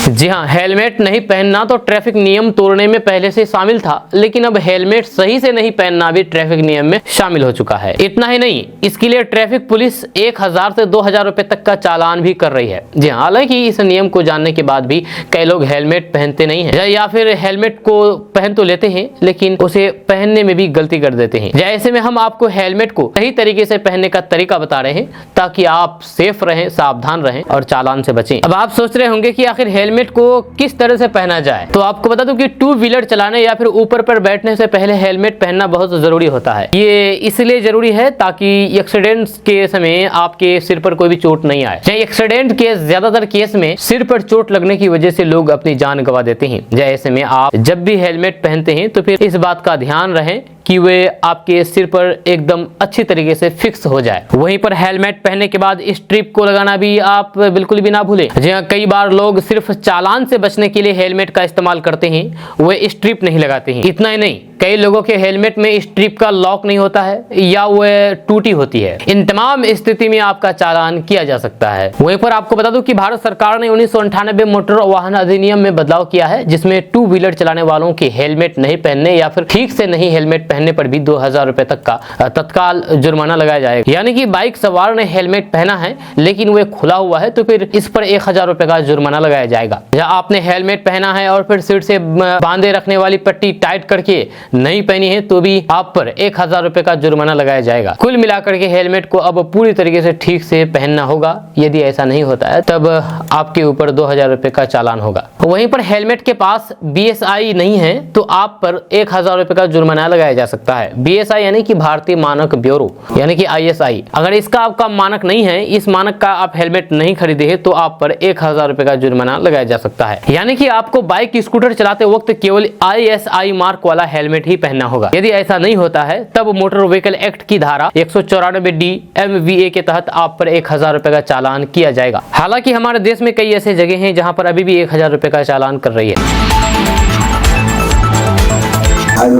जी हाँ, हेलमेट नहीं पहनना तो ट्रैफिक नियम तोड़ने में पहले से शामिल था, लेकिन अब हेलमेट सही से नहीं पहनना भी ट्रैफिक नियम में शामिल हो चुका है। इतना ही नहीं, इसके लिए ट्रैफिक पुलिस 1000 से 2000 रुपए तक का चालान भी कर रही है। जी हाँ, हालांकि इस नियम को जानने के बाद भी कई लोग हेलमेट पहनते नहीं है या फिर हेलमेट को पहन तो लेते हैं लेकिन उसे पहनने में भी गलती कर देते हैं। ऐसे में हम आपको हेलमेट को सही तरीके से पहनने का तरीका बता रहे हैं ताकि आप सेफ रहें, सावधान रहें और चालान से बचें। अब आप सोच रहे होंगे कि आखिर हेलमेट को किस तरह से पहना जाए, तो आपको बता दूं कि 2 व्हीलर चलाने या फिर ऊपर पर बैठने से पहले हेलमेट पहनना बहुत जरूरी होता है। ये इसलिए जरूरी है ताकि एक्सीडेंट के समय आपके सिर पर कोई भी चोट नहीं आए। एक्सीडेंट के ज्यादातर केस में सिर पर चोट लगने की वजह से लोग अपनी जान गंवा देते हैं। ऐसे में आप जब भी हेलमेट पहनते हैं तो फिर इस बात का ध्यान रहे कि वे आपके सिर पर एकदम अच्छी तरीके से फिक्स हो जाए। वहीं पर हेलमेट पहनने के बाद स्ट्रिप को लगाना भी आप बिल्कुल भी ना भूलें। जहाँ कई बार लोग सिर्फ चालान से बचने के लिए हेलमेट का इस्तेमाल करते हैं, वे स्ट्रिप नहीं लगाते हैं। इतना ही नहीं, कई लोगों के हेलमेट में स्ट्रिप का लॉक नहीं होता है या वह टूटी होती है। इन तमाम स्थिति में आपका चालान किया जा सकता है। वहीं पर आपको बता दूं कि भारत सरकार ने 1998 मोटर वाहन अधिनियम में बदलाव किया है, जिसमें 2 व्हीलर चलाने वालों के हेलमेट नहीं पहनने या फिर ठीक से नहीं हेलमेट पहनने पर भी 2000 रुपए तक का तत्काल जुर्माना लगाया जाएगा। यानी कि बाइक सवार ने हेलमेट पहना है लेकिन वह खुला हुआ है तो फिर इस पर 1000 रुपए का जुर्माना लगाया जाएगा। या आपने हेलमेट पहना है और फिर सीट से बांधे रखने वाली पट्टी टाइट करके नहीं पहनी है तो भी आप पर 1000 रुपए का जुर्माना लगाया जाएगा। कुल मिलाकर के हेलमेट को अब पूरी तरीके से ठीक से पहनना होगा। यदि ऐसा नहीं होता है तब आपके ऊपर 2000 रुपए का चालान होगा। वहीं पर हेलमेट के पास BSI नहीं है तो आप पर 1000 रुपए का जुर्माना लगाया जा सकता है। BSI यानी कि भारतीय मानक ब्यूरो यानी कि ISI। अगर इसका आपका मानक नहीं है, इस मानक का आप हेलमेट नहीं खरीदे हैं तो आप पर 1000 रुपए का जुर्माना लगाया जा सकता है। यानी कि आपको बाइक स्कूटर चलाते वक्त केवल ISI मार्क वाला हेलमेट हेलमेट ही पहनना होगा। यदि ऐसा नहीं होता है तब मोटर व्हीकल एक्ट की धारा 194D MVA के तहत आप पर 1000 रुपए का चालान किया जाएगा। हालांकि हमारे देश में कई ऐसे जगह हैं जहां पर अभी भी 1000 रुपए का चालान कर रही है।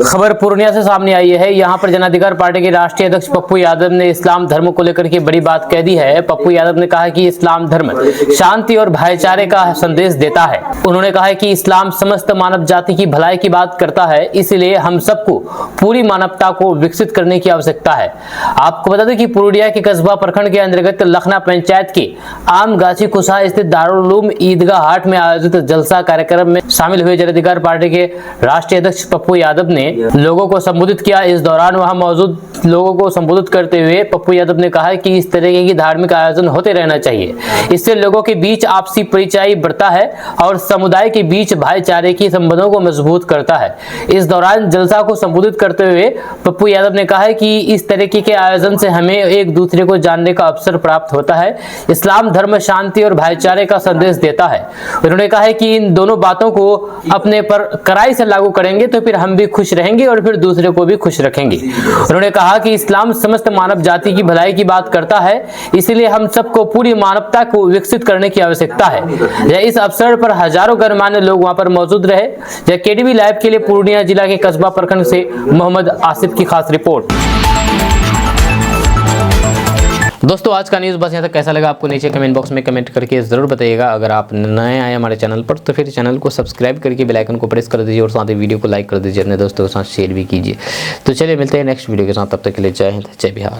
खबर पूर्णिया से सामने आई है। यहाँ पर जन अधिकार पार्टी के राष्ट्रीय अध्यक्ष पप्पू यादव ने इस्लाम धर्म को लेकर के बड़ी बात कह दी है। पप्पू यादव ने कहा कि इस्लाम धर्म शांति और भाईचारे का संदेश देता है। उन्होंने कहा है कि इस्लाम समस्त मानव जाति की भलाई की बात करता है, इसलिए हम सबको पूरी मानवता को विकसित करने की आवश्यकता है। आपको बता दें कि पूर्णिया के कस्बा प्रखंड के अंतर्गत लखना पंचायत के आम गाछी कुशा स्थित दारुल उलूम ईदगाह हाट में आयोजित जलसा कार्यक्रम में शामिल हुए जन अधिकार पार्टी के राष्ट्रीय अध्यक्ष पप्पू यादव ने लोगों को संबोधित किया। इस दौरान वहां मौजूद लोगों को संबोधित करते हुए पप्पू यादव ने कहा कि इस तरह की धार्मिक आयोजन होते रहना चाहिए। इससे लोगों के बीच आपसी परिचय बढ़ता है और समुदाय के बीच भाईचारे की संबंधों को मजबूत करता है। इस दौरान जलसा को संबोधित करते हुए पप्पू यादव ने कहा कि इस तरीके के आयोजन से हमें एक दूसरे को जानने का अवसर प्राप्त होता है। इस्लाम धर्म शांति और भाईचारे का संदेश देता है। उन्होंने कहा कि इन दोनों बातों को अपने पर कड़ाई से लागू करेंगे तो फिर हम भी खुश रहेंगे और फिर दूसरे को भी खुश रखेंगे। उन्होंने कहा कि इस्लाम समस्त मानव जाति की भलाई की बात करता है, इसलिए हम सबको पूरी मानवता को विकसित करने की आवश्यकता है। इस अवसर पर हजारों गणमान्य लोग वहां पर मौजूद रहे। KDV लाइव के लिए पूर्णिया जिला के कस्बा प्रखंड से मोहम्मद आसिफ की खास रिपोर्ट। दोस्तों आज का न्यूज़ बस यहाँ तक। कैसा लगा आपको नीचे कमेंट बॉक्स में कमेंट करके ज़रूर बताइएगा। अगर आप नए आए हमारे चैनल पर तो फिर चैनल को सब्सक्राइब करके बेल आइकन को प्रेस कर दीजिए और साथ ही वीडियो को लाइक कर दीजिए, अपने दोस्तों के साथ शेयर भी कीजिए। तो चलिए मिलते हैं नेक्स्ट वीडियो के साथ, तब तक के लिए जय हिंद, जय बिहार।